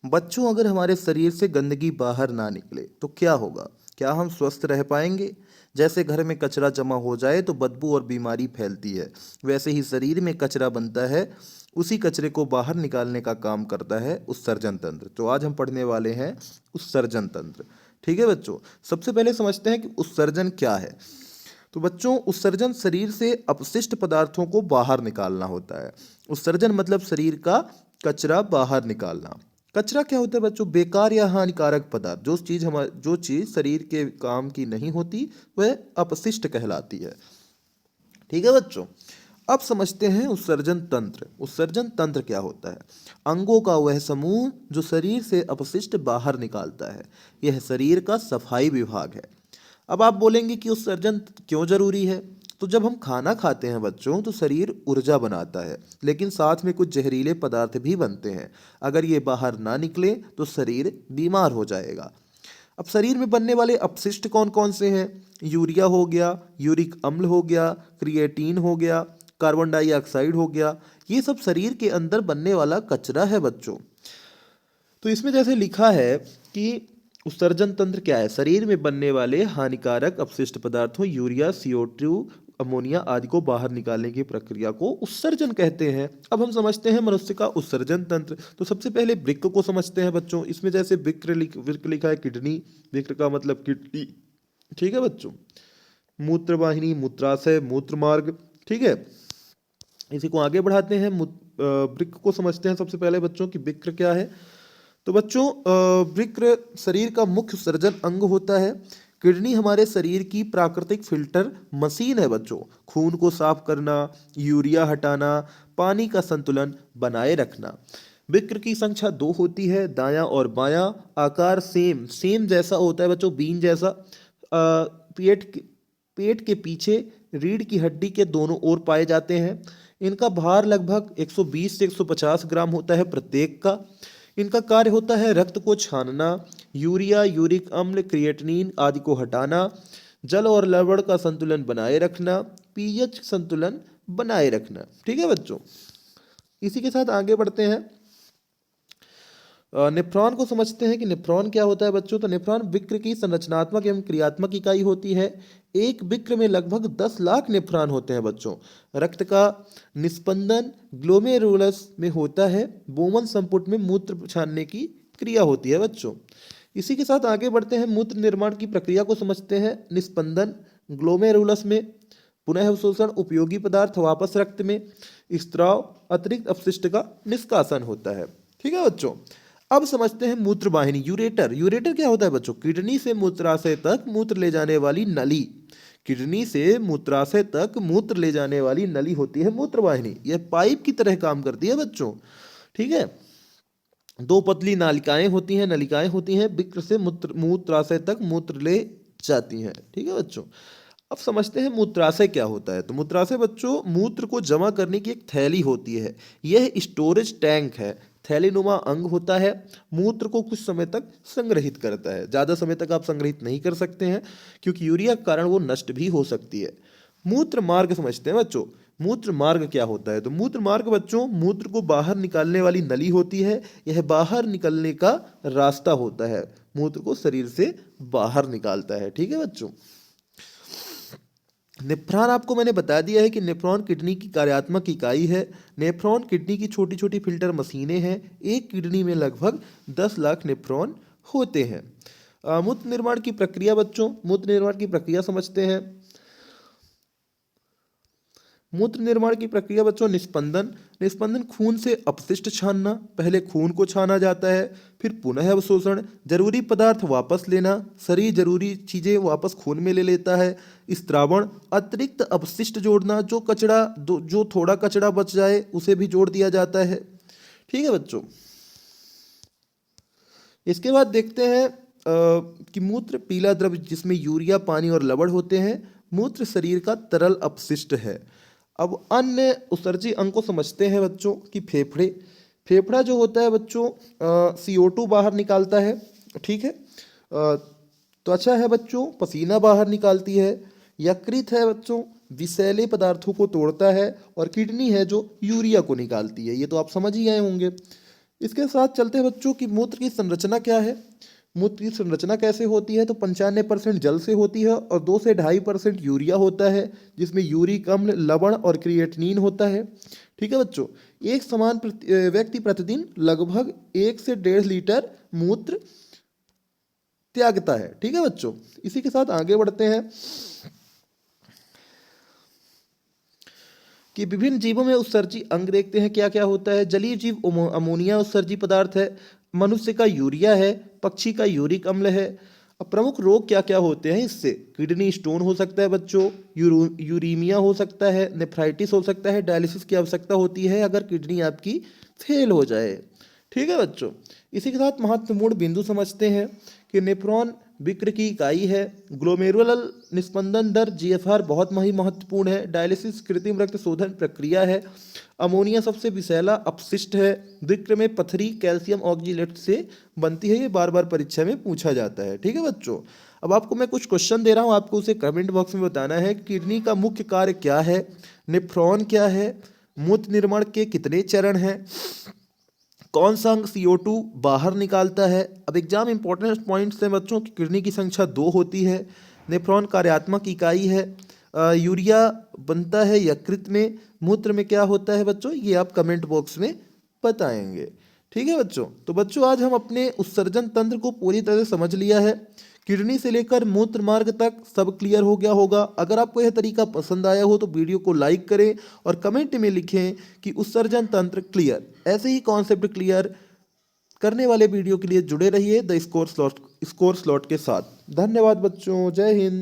बच्चों, अगर हमारे शरीर से गंदगी बाहर ना निकले तो क्या होगा? क्या हम स्वस्थ रह पाएंगे? जैसे घर में कचरा जमा हो जाए तो बदबू और बीमारी फैलती है, वैसे ही शरीर में कचरा बनता है। उसी कचरे को बाहर निकालने का काम करता है उत्सर्जन तंत्र। तो आज हम पढ़ने वाले हैं उत्सर्जन तंत्र। ठीक है बच्चों, सबसे पहले समझते हैं कि उत्सर्जन क्या है। तो बच्चों, उत्सर्जन शरीर से अपशिष्ट पदार्थों को बाहर निकालना होता है। उत्सर्जन मतलब शरीर का कचरा बाहर निकालना। कचरा क्या होता है बच्चों? बेकार या हानिकारक पदार्थ। जो चीज शरीर के काम की नहीं होती वह अपशिष्ट कहलाती है। ठीक है बच्चों, अब समझते हैं उत्सर्जन तंत्र। उत्सर्जन तंत्र क्या होता है? अंगों का वह समूह जो शरीर से अपशिष्ट बाहर निकालता है। यह शरीर का सफाई विभाग है। अब आप बोलेंगे कि उत्सर्जन क्यों जरूरी है? तो जब हम खाना खाते हैं बच्चों तो शरीर ऊर्जा बनाता है, लेकिन साथ में कुछ जहरीले पदार्थ भी बनते हैं। अगर ये बाहर ना निकले तो शरीर बीमार हो जाएगा। अब शरीर में बनने वाले अपशिष्ट कौन कौन से हैं? यूरिया हो गया, यूरिक अम्ल हो गया, क्रिएटिन हो गया, कार्बन डाइऑक्साइड हो गया। ये सब शरीर के अंदर बनने वाला कचरा है बच्चों। तो इसमें जैसे लिखा है कि उत्सर्जन तंत्र क्या है? शरीर में बनने वाले हानिकारक अपशिष्ट पदार्थों यूरिया, CO2, अमोनिया आदि को बाहर निकालने की प्रक्रिया को उत्सर्जन कहते हैं। अब हम समझते हैं मनुष्य का उत्सर्जन तंत्र। तो सबसे पहले वृक्क को समझते हैं बच्चों। इसमें जैसे वृक्क लिखा है किडनी, वृक्क का मतलब किडनी। ठीक है बच्चों, मूत्रवाहिनी, मूत्राशय, मूत्र मार्ग। ठीक है, इसी को आगे बढ़ाते हैं। वृक्क को समझते हैं सबसे पहले बच्चों कि वृक्क क्या है। तो बच्चों, वृक्क शरीर का मुख्य सर्जन अंग होता है। किडनी हमारे शरीर की प्राकृतिक फिल्टर मशीन है बच्चों। खून को साफ करना, यूरिया हटाना, पानी का संतुलन बनाए रखना। वृक्क की संख्या 2 होती है, दायां और बायां। आकार सेम सेम जैसा होता है बच्चों, बीन जैसा। पेट के पीछे रीढ़ की हड्डी के दोनों ओर पाए जाते हैं। इनका भार लगभग 120 से 150 ग्राम होता है प्रत्येक का। इनका कार्य होता है रक्त को छानना, यूरिया, यूरिक अम्ल, क्रिएटिनिन आदि को हटाना, जल और लवण का संतुलन बनाए रखना, पीएच संतुलन बनाए रखना। ठीक है बच्चों, इसी के साथ आगे बढ़ते हैं। नेफ्रॉन को समझते हैं कि नेफ्रॉन क्या होता है बच्चों। तो नेफ्रॉन वृक्क की संरचनात्मक एवं क्रियात्मक इकाई होती है। एक वृक्क में लगभग 10 लाख नेफ्रॉन होते हैं बच्चों। रक्त का निस्पंदन ग्लोमेरुलस में होता है। बोमन संपुट में मूत्र छानने की क्रिया होती है बच्चों। इसी के साथ आगे बढ़ते हैं। मूत्र निर्माण की प्रक्रिया को समझते हैं। निस्पंदन ग्लोमेरुलस में, पुनः अवशोषण उपयोगी पदार्थ वापस रक्त में, स्त्राव अतिरिक्त अपशिष्ट का निष्कासन होता है। ठीक है बच्चों, अब समझते हैं मूत्र वाहिनी, यूरेटर। यूरेटर क्या होता है बच्चों? किडनी से मूत्राशय तक मूत्र ले जाने वाली नली। किडनी से मूत्राशय तक मूत्र ले जाने वाली नली होती है मूत्र वाहिनी। यह पाइप की तरह काम करती है बच्चों। ठीक है, 2 पतली नालिकाएं होती हैं, नलिकाएं होती हैं, वृक्क से मूत्राशय तक मूत्र ले जाती हैं। ठीक है बच्चों, अब समझते हैं मूत्राशय क्या होता है। तो मूत्राशय बच्चों मूत्र को जमा करने की एक थैली होती है। यह स्टोरेज टैंक है। थैलीनुमा अंग होता है। मूत्र को कुछ समय तक संग्रहित करता है। ज़्यादा समय तक आप संग्रहित नहीं कर सकते हैं क्योंकि यूरिया के कारण वो नष्ट भी हो सकती है। मूत्र मार्ग समझते हैं बच्चों। मूत्र मार्ग क्या होता है? तो मूत्र मार्ग बच्चों मूत्र को बाहर निकालने वाली नली होती है। यह बाहर निकलने का रास्ता होता है, मूत्र को शरीर से बाहर निकालता है। ठीक है बच्चों, नेफ्रॉन आपको मैंने बता दिया है कि नेफ्रॉन किडनी की कार्यात्मक इकाई है। नेफ्रॉन किडनी की छोटी छोटी फिल्टर मशीनें हैं। एक किडनी में लगभग 10 लाख नेफ्रॉन होते हैं। मूत्र निर्माण की प्रक्रिया बच्चों, मूत्र निर्माण की प्रक्रिया समझते हैं। मूत्र निर्माण की प्रक्रिया बच्चों, निस्पंदन। निस्पंदन खून से अपशिष्ट छानना। पहले खून को छाना जाता है, फिर पुनः अवशोषण, जरूरी पदार्थ वापस लेना, शरीर जरूरी चीजें वापस खून में ले लेता है। स्त्रावण, अतिरिक्त अपशिष्ट जोड़ना, जो थोड़ा कचरा बच जाए उसे भी जोड़ दिया जाता है। ठीक है बच्चों, इसके बाद देखते हैं कि मूत्र पीला द्रव्य जिसमें यूरिया, पानी और लवण होते हैं। मूत्र शरीर का तरल अपशिष्ट है। अब अन्य उत्सर्जी अंग को समझते हैं बच्चों कि फेफड़े। फेफड़ा जो होता है बच्चों CO2 बाहर निकालता है। ठीक है, त्वचा है बच्चों पसीना बाहर निकालती है। यकृत है बच्चों विषैले पदार्थों को तोड़ता है। और किडनी है जो यूरिया को निकालती है। ये तो आप समझ ही गए होंगे। इसके साथ चलते हैं बच्चों कि मूत्र की संरचना क्या है। मूत्र की संरचना कैसे होती है, तो 95% जल से होती है और 2 से 2.5% यूरिया होता है, जिसमें यूरिक अम्ल, लवण और क्रिएटिनिन होता है। ठीक है बच्चों, एक समान व्यक्ति प्रतिदिन लगभग 1 से 1.5 लीटर मूत्र त्यागता है। ठीक है बच्चों, इसी के साथ आगे बढ़ते हैं कि विभिन्न जीवों में उत्सर्जी अंग देखते हैं क्या क्या होता है। जलीय जीव अमोनिया उत्सर्जी पदार्थ है, मनुष्य का यूरिया है, पक्षी का यूरिक अम्ल है। अब प्रमुख रोग क्या क्या होते हैं इससे, किडनी स्टोन हो सकता है बच्चों, यूरीमिया हो सकता है, नेफ्राइटिस हो सकता है, डायलिसिस की आवश्यकता होती है अगर किडनी आपकी फेल हो जाए। ठीक है बच्चों, इसी के साथ महत्वपूर्ण बिंदु समझते हैं कि नेफ्रॉन विक्र की इकाई है, ग्लोमेरुलर निस्पंदन दर जीएफआर बहुत ही महत्वपूर्ण है, डायलिसिस कृत्रिम रक्त शोधन प्रक्रिया है, अमोनिया सबसे विषैला अपशिष्ट है, वृक्र में पथरी कैल्शियम ऑक्जिलेट से बनती है। ये बार बार परीक्षा में पूछा जाता है। ठीक है बच्चों, अब आपको मैं कुछ क्वेश्चन दे रहा हूँ, आपको उसे कमेंट बॉक्स में बताना है। किडनी का मुख्य कार्य क्या है, नेफ्रॉन क्या है, मूत्र निर्माण के कितने चरण हैं, कौन सा अंग CO2 बाहर निकालता है। अब एग्जाम इंपॉर्टेंट पॉइंट्स हैं बच्चों कि किडनी की संख्या 2 होती है, नेफ्रॉन कार्यात्मक इकाई है, यूरिया बनता है यकृत में, मूत्र में क्या होता है बच्चों, ये आप कमेंट बॉक्स में बताएंगे। ठीक है बच्चों, तो बच्चों आज हम अपने उत्सर्जन तंत्र को पूरी तरह से समझ लिया है। किडनी से लेकर मूत्र मार्ग तक सब क्लियर हो गया होगा। अगर आपको यह तरीका पसंद आया हो तो वीडियो को लाइक करें और कमेंट में लिखें कि उत्सर्जन तंत्र क्लियर। ऐसे ही कॉन्सेप्ट क्लियर करने वाले वीडियो के लिए जुड़े रहिए द स्कोर स्लॉट के साथ। धन्यवाद बच्चों, जय हिंद।